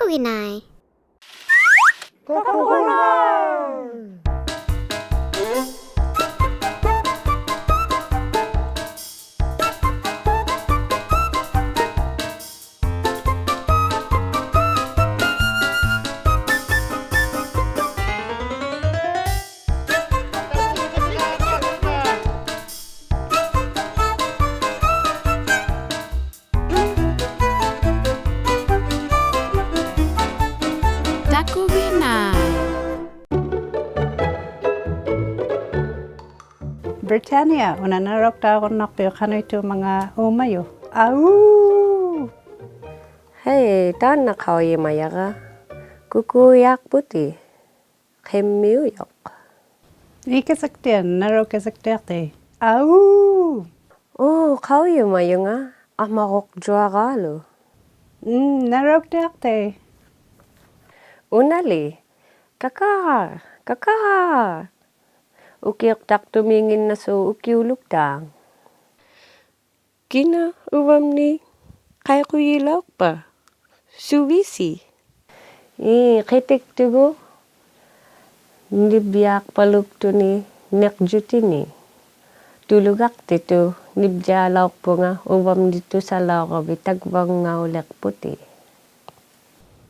Takuginai. Britannia, unanarok ta ako nakpil kano ito mga umayo. Au! Hey, tan nakauye mayaga. Kukuyak puti. Kemmiyok. Ikasaktian, narok kasaktiate. Au! Oh, kauye mayunga. Amarok juaralo. Narok dakte. Unali. Kakar. Ukiok tak tumingin na so ukiuluk dang. Kina uwam ni kaya kuyilaw pa. Suwisi. Kitik tugo. Nibyak paluk to ni nekjuti ni. Tulugak dito nibjalaw po nga uwam dito sa laro bitagwang nga ulek puti.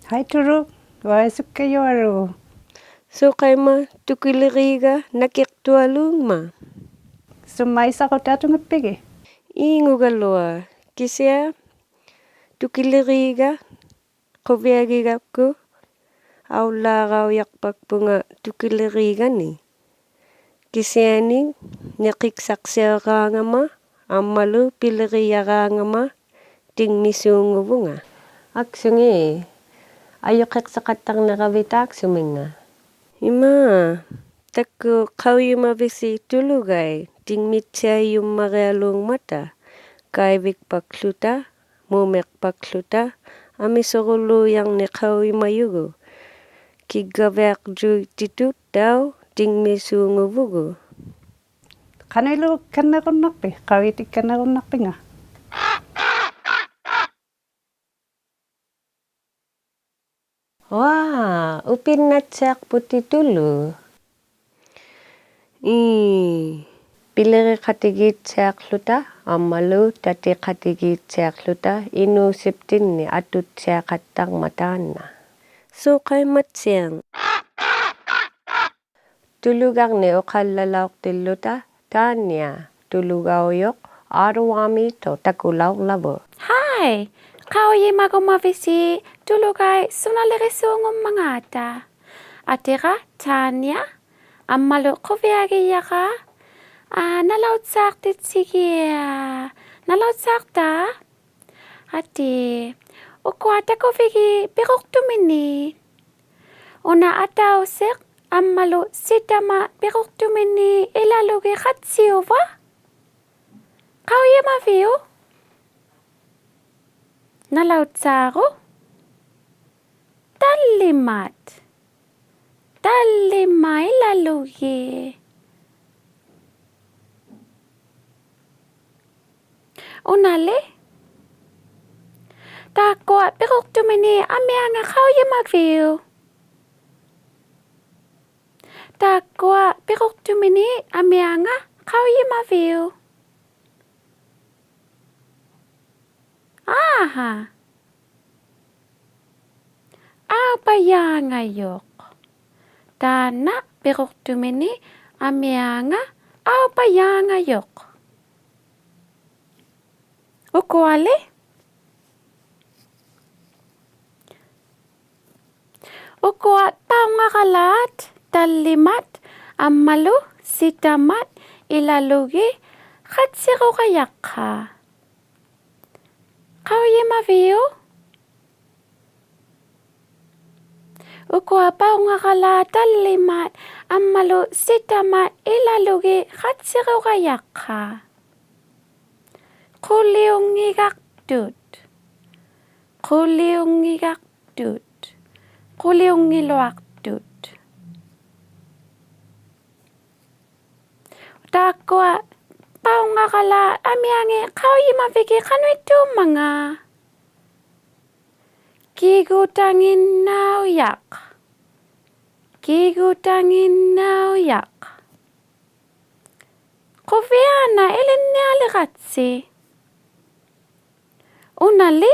Hai turuk, waisip kayo aro. So kay ma tukiliriga nakiktualung ma. Sumay sa ko tatong pigi. Ingo galoa. Kisya tukiliriga kovyagigap ko. Aw laraw yakpak po nga tukiliriga ni. Kisya ni nakiksaksya ka nga ma. Amalu piliriya ka nga ma. Ting misungo po nga. Aksungi ayok sa katang nakabitak suminga. Ima, tako kau yung mabisi tulugay, ting mitya yung marealong mata, kaibik pakluta, mumek pakluta, amisorulo yang nekau yung mayugo, kigavek ju titut daw, ting misungo bugo. Kanilo kan na ko nakpi, kawitik kan na ko nakpi nga. Wah, upin na tsak puti tulu. Pilere katigit tsak luta, amalu tati katigit tsak luta, inusiptin ni atut tsak katang matana. So kay matseng. Tulugang ni okalalawak tiluta, tanya, tulugaw yok, arwami to takulaw labo. Hai, kauye magumavisi tulugay sunalirisungum mangata. Atira, Tanya, amalo kovyagi yaka. Nalautsak titsigia. Nalautsak ta? Ati, ukwata kovigi biruk tumini. Una ataw sik, amalo sitama biruk tumini ilalugi khatsiova. Kauye maviu? Nalautsaru? Talimai lalugi. Unali? Takwa biruk tumini amianga kauye magviu. Takwa biruk tumini amianga kauye maviu. Aha. Apa yang ayok? Tana biruk tumini amianga apa yang ayok? Ukwali? Ukwat pangakalat, talimat, amalu, sitamat, ilalugi, khatsiru kayakha. Kauye maviu? Ukwa pangakalat, talimat, amalu, sitamat, ilalugi, khatsiru kayakha. Kuliungigakdut. Kuliungiluakdut. Takwa paungakala amiange kauye maviki kanu itu mga. Kigutangin nauyak. Kigutangin nauyak. Koviana elenniali katsi. Unali.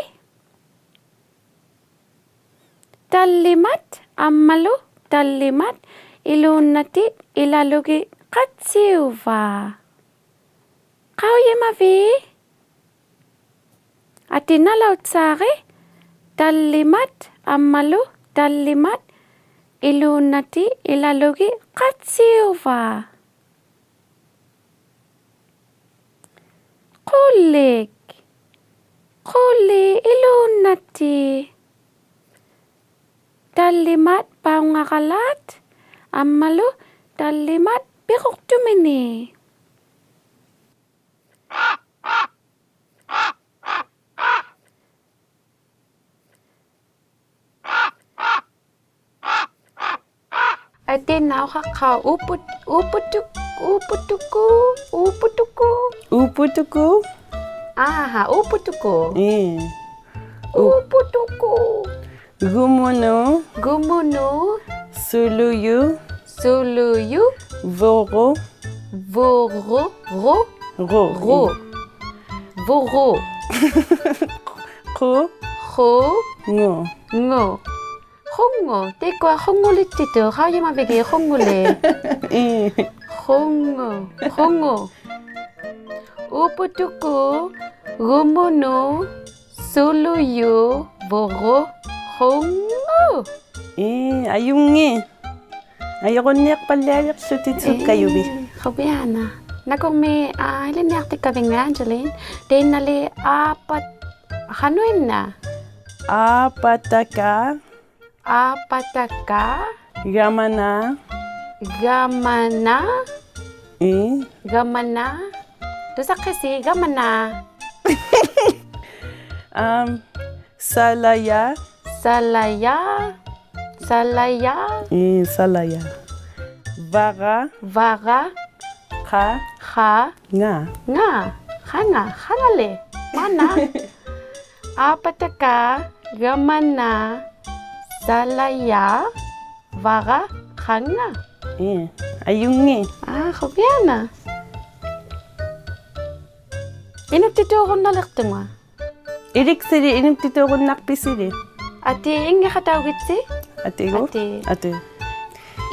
Tallimat ammalu tallimat ilunnati ilalugi katsiuva. Qauyemavi. Atinalautsari tallimat ammalu tallimat ilunnati ilalugi katsiuva. Qullik. Qulli ilunnati. Tallimat paungakalat ammalu tallimat piquktumini. Atin nauqaqqa uputuku. Uputuku. Aha, uputuku. Uputuku. Gumunu. Gumunu. Suluyu. Suluyu. Voro. Voro. Ro. Ro. Ro. Voro. Ko. Ho. Ngo. Ngo. Hongo. Tekwa hongolitito. Qauyemavigi hongole. Hongo. Hongo. Uputuku. Gumunu. Suluyu. Voro. Hongo. Ayungi. Ayokoniak palayak sutitsuk kayubi. Kobiana. Nakong may ilinakti kabing na, Angeline. Then nali apat. Hanuin na. Apataka. Apataka. Gamana. Gamana. Eh. Gamana. Dosa kasi gamana. Salaya. Salaya. Salaya. Salaya. Vaga. Vaga. Ka. Ha. Nga. Nga. Hanga. Hangale. Mana. Apataka. Gamana. Salaya. Vaga. Hanga. Ayungi. Kobiana. Inutituro na laktunga. Iriksiri inugtituron nakpisiri. Ati ingi katawitsi? Atigo? Ati. Ate.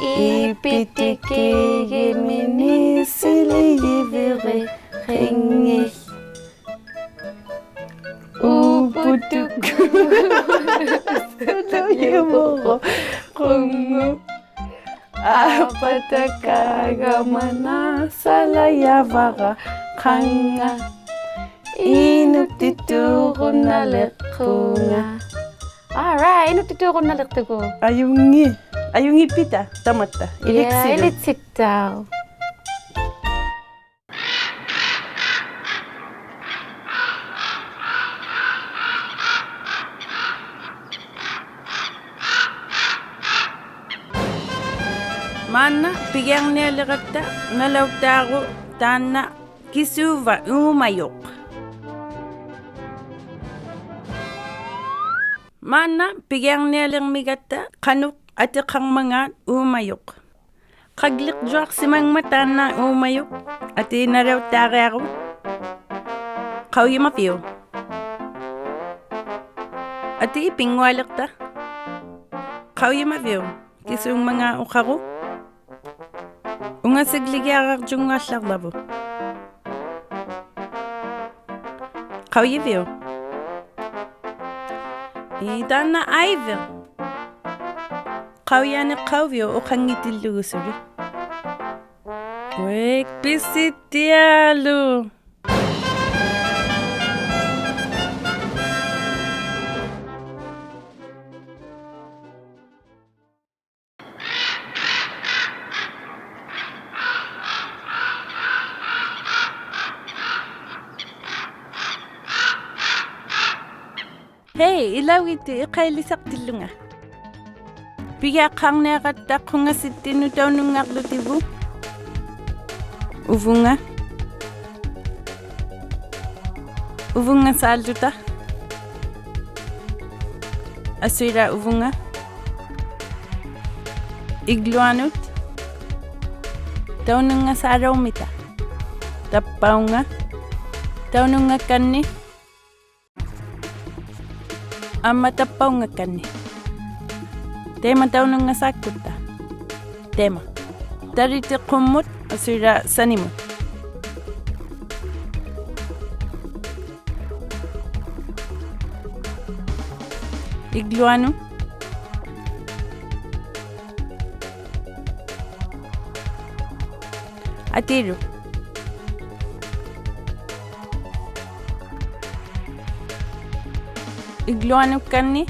Ipitiki gimini sili yivire ringi. Uputuku. Yuboro. Kungu. Apataka gamana salaya vaga kanga. Inugtituron na lekunga. Alright, inutituro na laktugo. Ayungi. Ayungi pita. Tamata. Yeah, ilitsik daw. Manna pigyang nilirata nalawtago tana kisuva umayok. Manna pigyang niling migata kanuk ati kang mga umayok. Kaglik juak simang mata na umayok ati narawtagago. Kauyi mafiyo. Ati ipingwalak ta. Kauyi mafiyo. Kisung mga ukago. Unga sigligyarak junga slaglabo. Kauyi vyo. Idana aive. Kauyane kauvyo o kangitilugusuri. Wek pisitialu. Hey, ilawiti iqaylisak tilunga. Piya kang nakatak kunga sitinu daw nung aklutibu. Uvunga. Uvunga sa alduta. Aswira uvunga. Igluanut. Taununga saraumita. Tappaunga. Taununga kanni. Amma tappaunga kanni. Tema taununga sakutta. Tema. Tariti qummut aswira sanimut. Igluanu. Atiru. Igluanu kanni.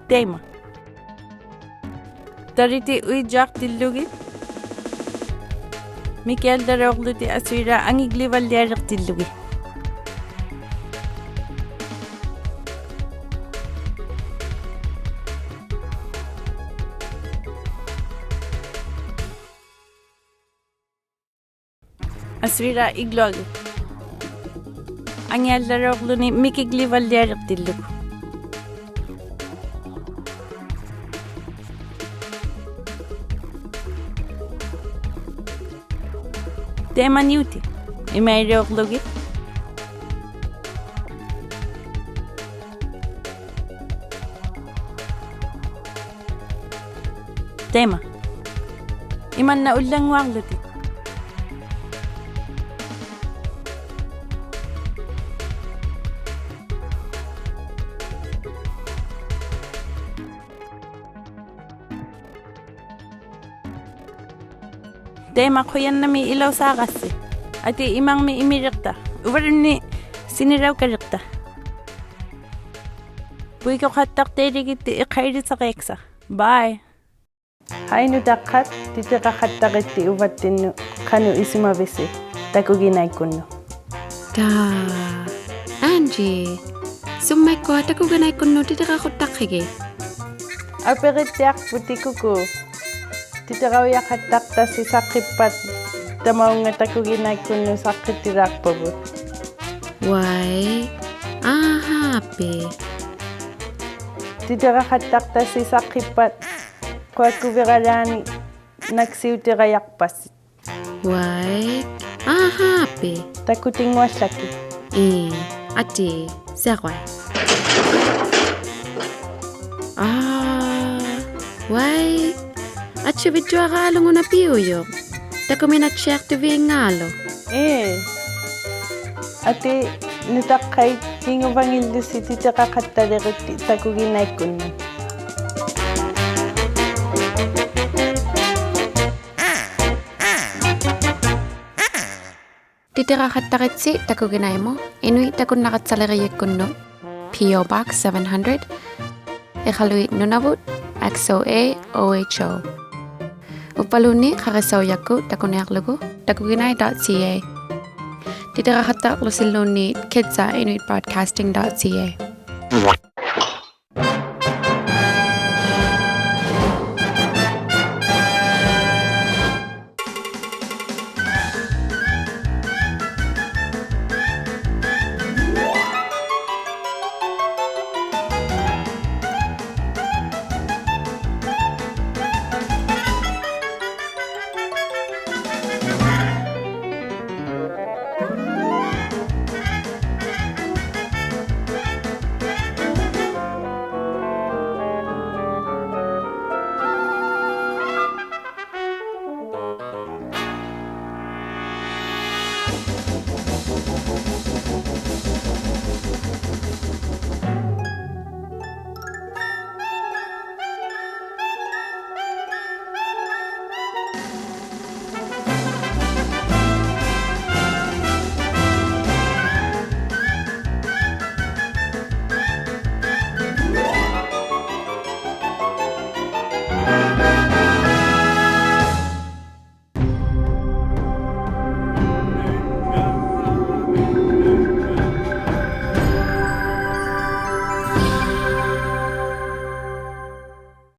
Tema. Tariti uijak tillugi. Mikael darogluti aswira angiglivalliariq tillugi. Aswira iglogi. Angiel darogluni mikiglivalliariq tillugu. Tema niuti. Imairoglugi. Tema. Iman na ulang wagluti. Tema kuyan na mi ilaw sa kasi. Ati imang mi imirikta. Uwarin ni siniraw karikta. Buwi ko katak terigiti ikayri sa keksa. Bye. Hainu dakat titira katakiti uwatin kanu isimabisi. Takuginai kuno. Angie. Sumay ko takuginai kuno titira kutakige. Apiritiak putikuku. Titiraw yakatakta si sakipat tamaw nga takuginai kuno sakitirak pabut. Why? Happy. Titira katakta si sakipat kwa kuviralani nagsiutirayak pasit. Why? Happy. Takutingwas laki. Ati, sagway. Why? At siya video akalo nga na piyo. Tako may na-check to be ngalo. Ati nitakay hingo bangildo si tita kakatalikot takuginai kuno. Titira kataritsi takuginai mo. Inuit takun nakatsalariyek kuno. P.O. Box 700. Ikaluit Nunavut. XOA OHO. Upaluni karasaw takunaklugu takuginai.ca. Titira katak lusiluni kidsa inuitbroadcasting.ca.